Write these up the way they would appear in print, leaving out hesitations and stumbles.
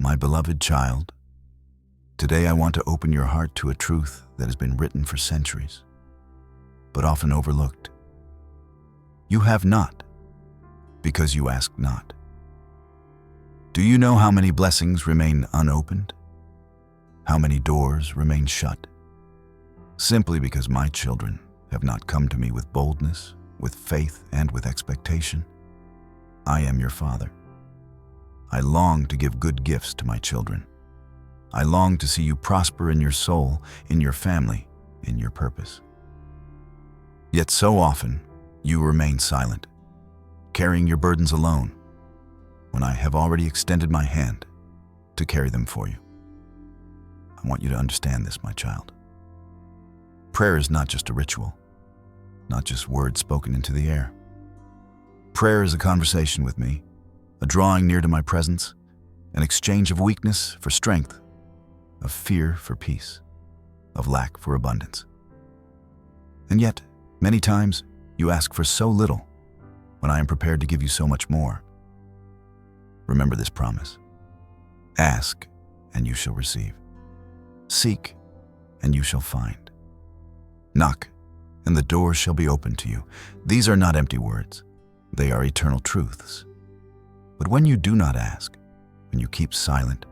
My beloved child, today I want to open your heart to a truth that has been written for centuries, but often overlooked. You have not, because you ask not. Do you know how many blessings remain unopened? How many doors remain shut? Simply because my children have not come to me with boldness, with faith, and with expectation. I am your Father. I long to give good gifts to my children. I long to see you prosper in your soul, in your family, in your purpose. Yet so often, you remain silent, carrying your burdens alone, when I have already extended my hand to carry them for you. I want you to understand this, my child. Prayer is not just a ritual, not just words spoken into the air. Prayer is a conversation with me, a drawing near to my presence, an exchange of weakness for strength, of fear for peace, of lack for abundance. And yet, many times, you ask for so little when I am prepared to give you so much more. Remember this promise. Ask, and you shall receive. Seek, and you shall find. Knock, and the doors shall be opened to you. These are not empty words. They are eternal truths. But when you do not ask, when you keep silent,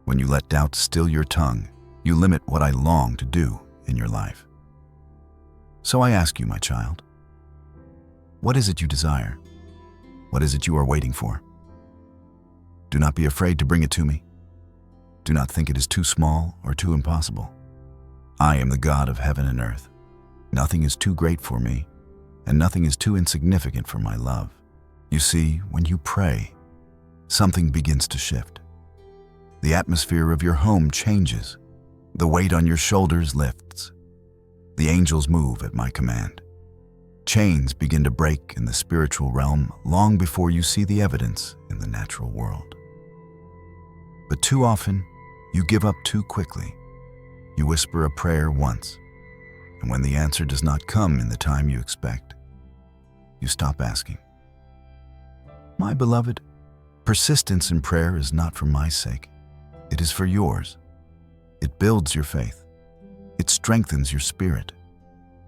when you let doubt still your tongue, you limit what I long to do in your life. So I ask you, my child, what is it you desire? What is it you are waiting for? Do not be afraid to bring it to me. Do not think it is too small or too impossible. I am the God of heaven and earth. Nothing is too great for me, and nothing is too insignificant for my love. You see, when you pray, something begins to shift. The atmosphere of your home changes. The weight on your shoulders lifts. The angels move at my command. Chains begin to break in the spiritual realm long before you see the evidence in the natural world. But too often, you give up too quickly. You whisper a prayer once, and when the answer does not come in the time you expect, you stop asking. My beloved, persistence in prayer is not for my sake. It is for yours. It builds your faith. It strengthens your spirit.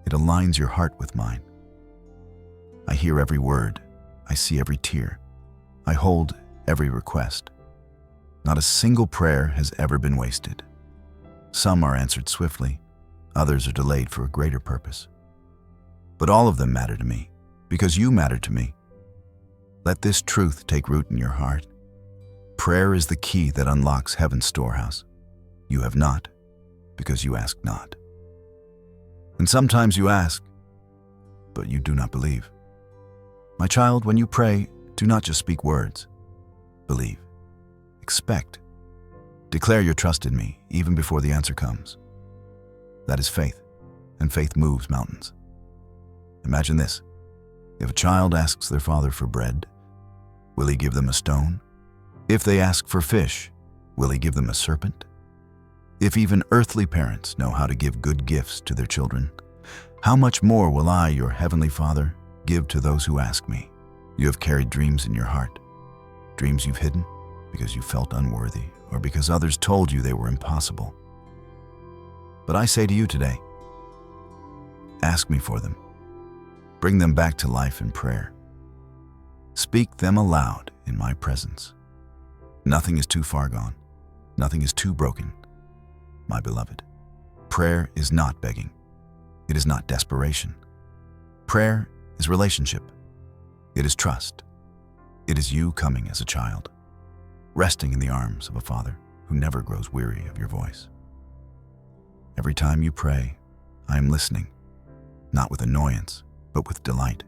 It aligns your heart with mine. I hear every word. I see every tear. I hold every request. Not a single prayer has ever been wasted. Some are answered swiftly. Others are delayed for a greater purpose. But all of them matter to me, because you matter to me. Let this truth take root in your heart. Prayer is the key that unlocks heaven's storehouse. You have not, because you ask not. And sometimes you ask, but you do not believe. My child, when you pray, do not just speak words. Believe. Expect. Declare your trust in me, even before the answer comes. That is faith, and faith moves mountains. Imagine this. If a child asks their father for bread, will he give them a stone? If they ask for fish, will he give them a serpent? If even earthly parents know how to give good gifts to their children, how much more will I, your heavenly Father, give to those who ask me? You have carried dreams in your heart, dreams you've hidden because you felt unworthy or because others told you they were impossible. But I say to you today, ask me for them. Bring them back to life in prayer. Speak them aloud in my presence. Nothing is too far gone. Nothing is too broken. My beloved, prayer is not begging. It is not desperation. Prayer is relationship. It is trust. It is you coming as a child, resting in the arms of a father who never grows weary of your voice. Every time you pray, I am listening, not with annoyance, but with delight.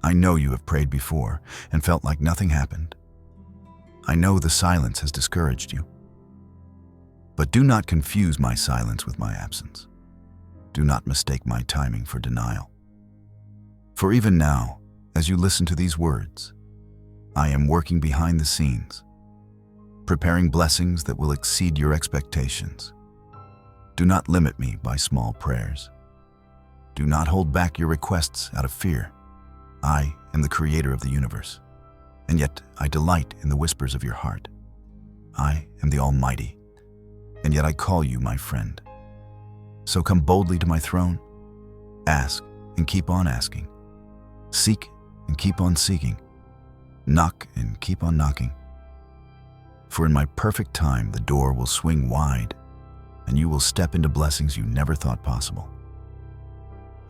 I know you have prayed before and felt like nothing happened. I know the silence has discouraged you. But do not confuse my silence with my absence. Do not mistake my timing for denial. For even now, as you listen to these words, I am working behind the scenes, preparing blessings that will exceed your expectations. Do not limit me by small prayers. Do not hold back your requests out of fear. I am the creator of the universe, and yet I delight in the whispers of your heart. I am the Almighty, and yet I call you my friend. So come boldly to my throne. Ask and keep on asking. Seek and keep on seeking. Knock and keep on knocking. For in my perfect time the door will swing wide, and you will step into blessings you never thought possible.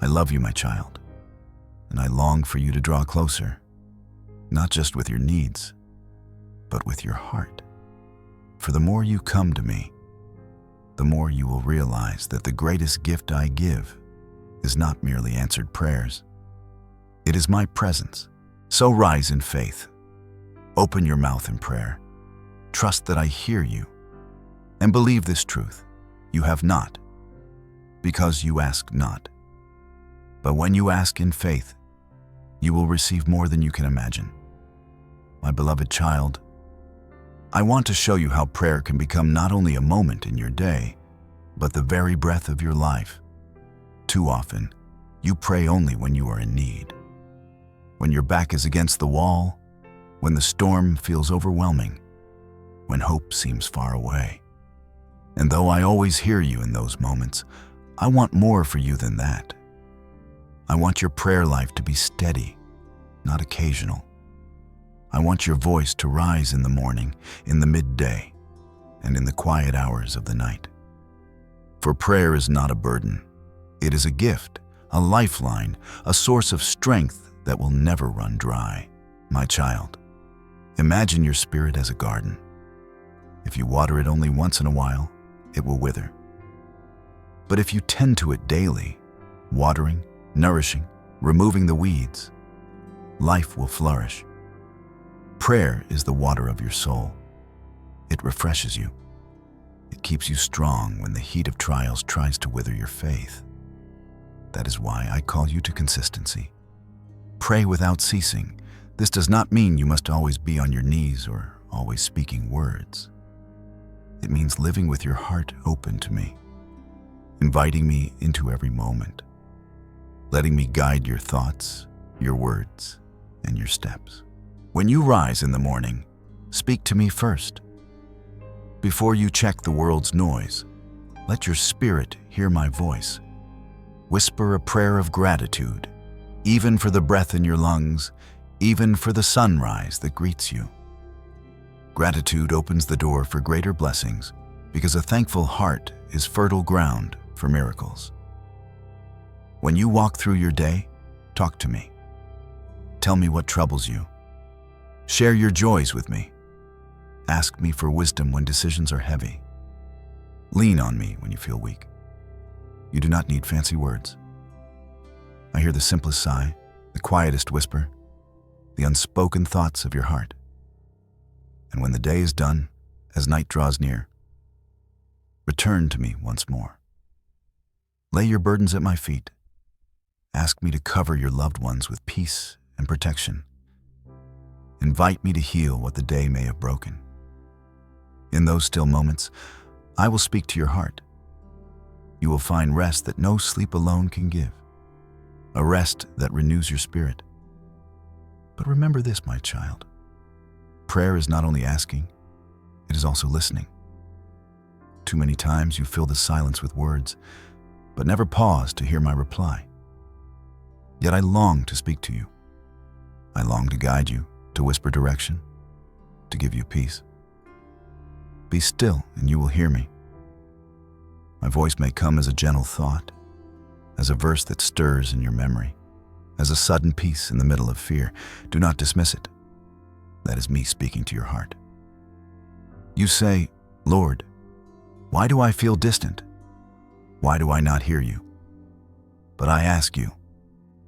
I love you, my child, and I long for you to draw closer, not just with your needs, but with your heart. For the more you come to me, the more you will realize that the greatest gift I give is not merely answered prayers. It is my presence. So rise in faith. Open your mouth in prayer. Trust that I hear you. And believe this truth. You have not, because you ask not. But when you ask in faith, you will receive more than you can imagine. My beloved child, I want to show you how prayer can become not only a moment in your day, but the very breath of your life. Too often, you pray only when you are in need. When your back is against the wall, when the storm feels overwhelming, when hope seems far away. And though I always hear you in those moments, I want more for you than that. I want your prayer life to be steady, not occasional. I want your voice to rise in the morning, in the midday, and in the quiet hours of the night. For prayer is not a burden. It is a gift, a lifeline, a source of strength that will never run dry. My child, imagine your spirit as a garden. If you water it only once in a while, it will wither. But if you tend to it daily, watering, nourishing, removing the weeds, life will flourish. Prayer is the water of your soul. It refreshes you. It keeps you strong when the heat of trials tries to wither your faith. That is why I call you to consistency. Pray without ceasing. This does not mean you must always be on your knees or always speaking words. It means living with your heart open to me, inviting me into every moment, letting me guide your thoughts, your words, and your steps. When you rise in the morning, speak to me first. Before you check the world's noise, let your spirit hear my voice. Whisper a prayer of gratitude, even for the breath in your lungs, even for the sunrise that greets you. Gratitude opens the door for greater blessings because a thankful heart is fertile ground for miracles. When you walk through your day, talk to me. Tell me what troubles you. Share your joys with me. Ask me for wisdom when decisions are heavy. Lean on me when you feel weak. You do not need fancy words. I hear the simplest sigh, the quietest whisper, the unspoken thoughts of your heart. And when the day is done, as night draws near, return to me once more. Lay your burdens at my feet. Ask me to cover your loved ones with peace and protection. Invite me to heal what the day may have broken. In those still moments, I will speak to your heart. You will find rest that no sleep alone can give, a rest that renews your spirit. But remember this, my child. Prayer is not only asking, it is also listening. Too many times you fill the silence with words, but never pause to hear my reply. Yet I long to speak to you. I long to guide you, to whisper direction, to give you peace. Be still and you will hear me. My voice may come as a gentle thought, as a verse that stirs in your memory, as a sudden peace in the middle of fear. Do not dismiss it. That is me speaking to your heart. You say, Lord, why do I feel distant? Why do I not hear you? But I ask you,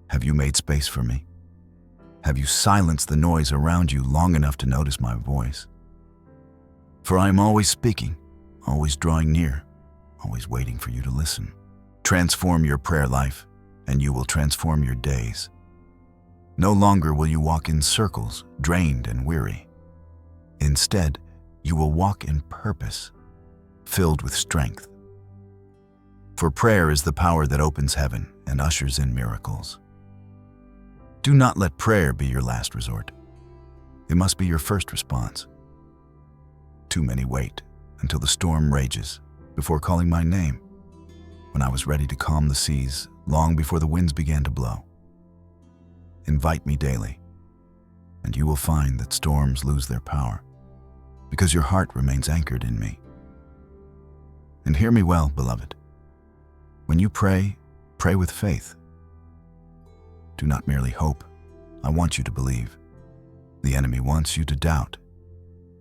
have you made space for me? Have you silenced the noise around you long enough to notice my voice? For I am always speaking, always drawing near, always waiting for you to listen. Transform your prayer life, and you will transform your days. No longer will you walk in circles, drained and weary. Instead, you will walk in purpose, filled with strength. For prayer is the power that opens heaven and ushers in miracles. Do not let prayer be your last resort. It must be your first response. Too many wait until the storm rages before calling my name, when I was ready to calm the seas long before the winds began to blow. Invite me daily, and you will find that storms lose their power, because your heart remains anchored in me. And hear me well, beloved. When you pray, pray with faith. Do not merely hope. I want you to believe. The enemy wants you to doubt,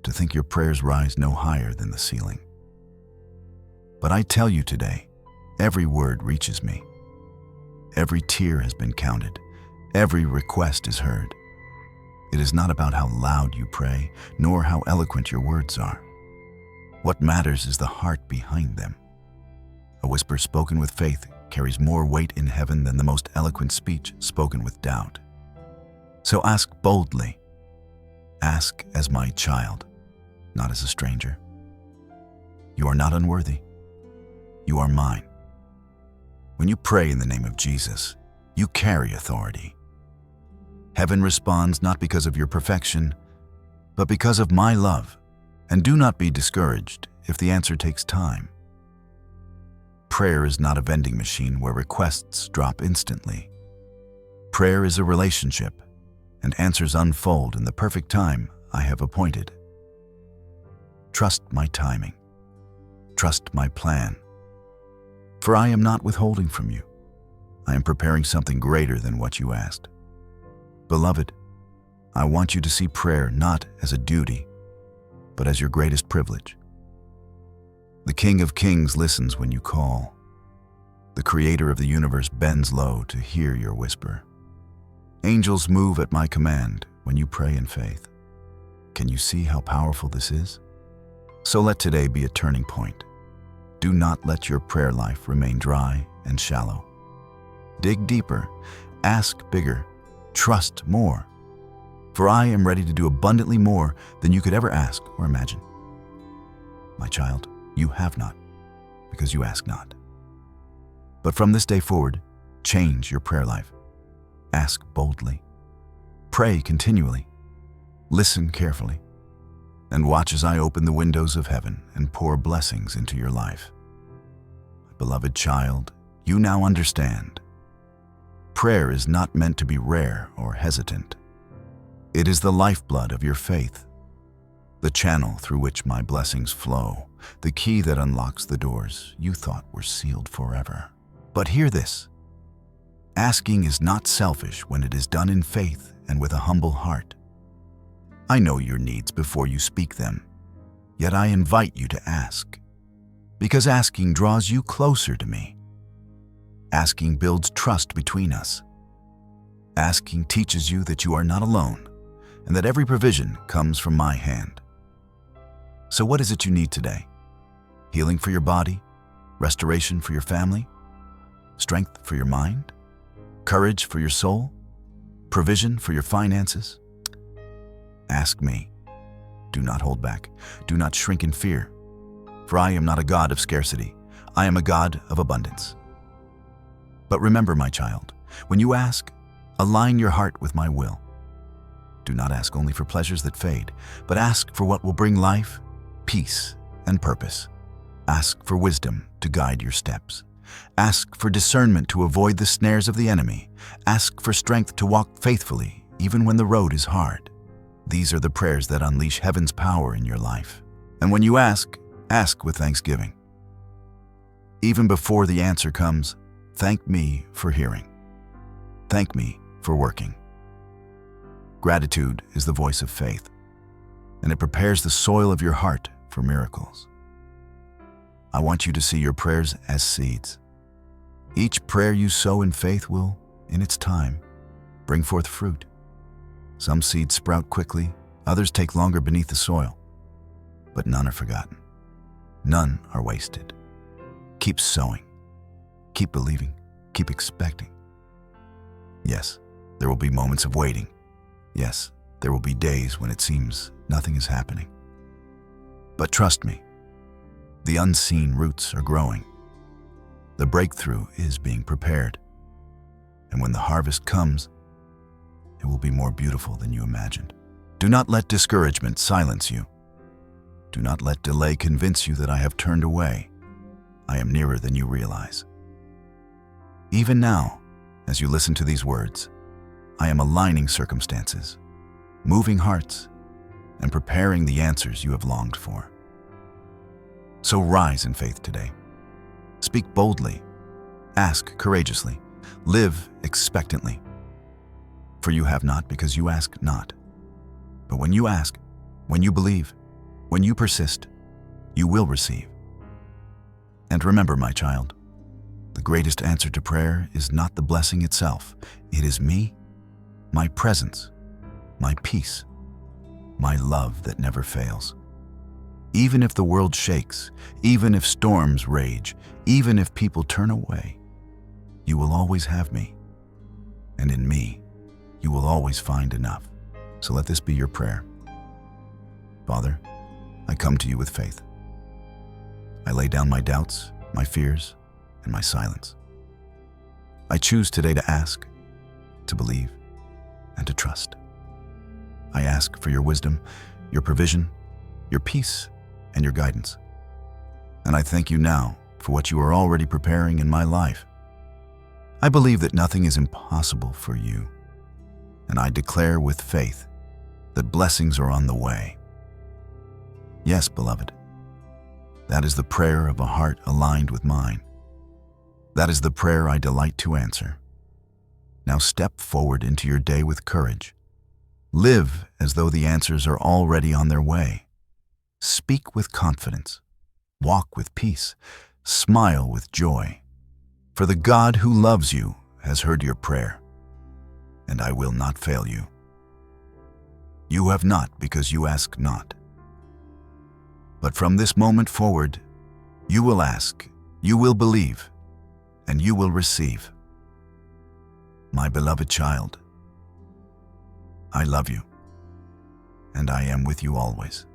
to think your prayers rise no higher than the ceiling. But I tell you today, every word reaches me. Every tear has been counted. Every request is heard. It is not about how loud you pray, nor how eloquent your words are. What matters is the heart behind them. A whisper spoken with faith carries more weight in heaven than the most eloquent speech spoken with doubt. So ask boldly. Ask as my child, not as a stranger. You are not unworthy. You are mine. When you pray in the name of Jesus, you carry authority. Heaven responds not because of your perfection, but because of my love. And do not be discouraged if the answer takes time. Prayer is not a vending machine where requests drop instantly. Prayer is a relationship, and answers unfold in the perfect time I have appointed. Trust my timing. Trust my plan. For I am not withholding from you. I am preparing something greater than what you asked. Beloved, I want you to see prayer not as a duty, but as your greatest privilege. The King of Kings listens when you call. The Creator of the universe bends low to hear your whisper. Angels move at my command when you pray in faith. Can you see how powerful this is? So let today be a turning point. Do not let your prayer life remain dry and shallow. Dig deeper, ask bigger, trust more. For I am ready to do abundantly more than you could ever ask or imagine. My child, you have not, because you ask not. But from this day forward, change your prayer life. Ask boldly. Pray continually. Listen carefully. And watch as I open the windows of heaven and pour blessings into your life. Beloved child, you now understand. Prayer is not meant to be rare or hesitant. It is the lifeblood of your faith, the channel through which my blessings flow, the key that unlocks the doors you thought were sealed forever. But hear this. Asking is not selfish when it is done in faith and with a humble heart. I know your needs before you speak them, yet I invite you to ask, because asking draws you closer to me. Asking builds trust between us. Asking teaches you that you are not alone and that every provision comes from my hand. So what is it you need today? Healing for your body? Restoration for your family? Strength for your mind? Courage for your soul? Provision for your finances? Ask me. Do not hold back. Do not shrink in fear. For I am not a God of scarcity. I am a God of abundance. But remember, my child, when you ask, align your heart with my will. Do not ask only for pleasures that fade, but ask for what will bring life, peace, and purpose. Ask for wisdom to guide your steps. Ask for discernment to avoid the snares of the enemy. Ask for strength to walk faithfully, even when the road is hard. These are the prayers that unleash heaven's power in your life. And when you ask with thanksgiving. Even before the answer comes, thank me for hearing. Thank me for working. Gratitude is the voice of faith, and it prepares the soil of your heart for miracles. I want you to see your prayers as seeds. Each prayer you sow in faith will, in its time, bring forth fruit. Some seeds sprout quickly, others take longer beneath the soil, but none are forgotten. None are wasted. Keep sowing. Keep believing. Keep expecting. Yes, there will be moments of waiting. Yes, there will be days when it seems nothing is happening. But trust me, the unseen roots are growing. The breakthrough is being prepared. And when the harvest comes, it will be more beautiful than you imagined. Do not let discouragement silence you. Do not let delay convince you that I have turned away. I am nearer than you realize. Even now, as you listen to these words, I am aligning circumstances, moving hearts, and preparing the answers you have longed for. So rise in faith today. Speak boldly, ask courageously, live expectantly. For you have not because you ask not. But when you ask, when you believe, when you persist, you will receive. And remember, my child, the greatest answer to prayer is not the blessing itself. It is me, my presence, my peace, my love that never fails. Even if the world shakes, even if storms rage, even if people turn away, you will always have me. And in me, you will always find enough. So let this be your prayer. Father, I come to you with faith. I lay down my doubts, my fears, and my silence. I choose today to ask, to believe, and to trust. I ask for your wisdom, your provision, your peace, and your guidance. And I thank you now for what you are already preparing in my life. I believe that nothing is impossible for you, and I declare with faith that blessings are on the way. Yes, beloved, that is the prayer of a heart aligned with mine. That is the prayer I delight to answer. Now step forward into your day with courage. Live as though the answers are already on their way. Speak with confidence. Walk with peace. Smile with joy. For the God who loves you has heard your prayer, and I will not fail you. You have not because you ask not. But from this moment forward, you will ask, you will believe, and you will receive. My beloved child, I love you, and I am with you always.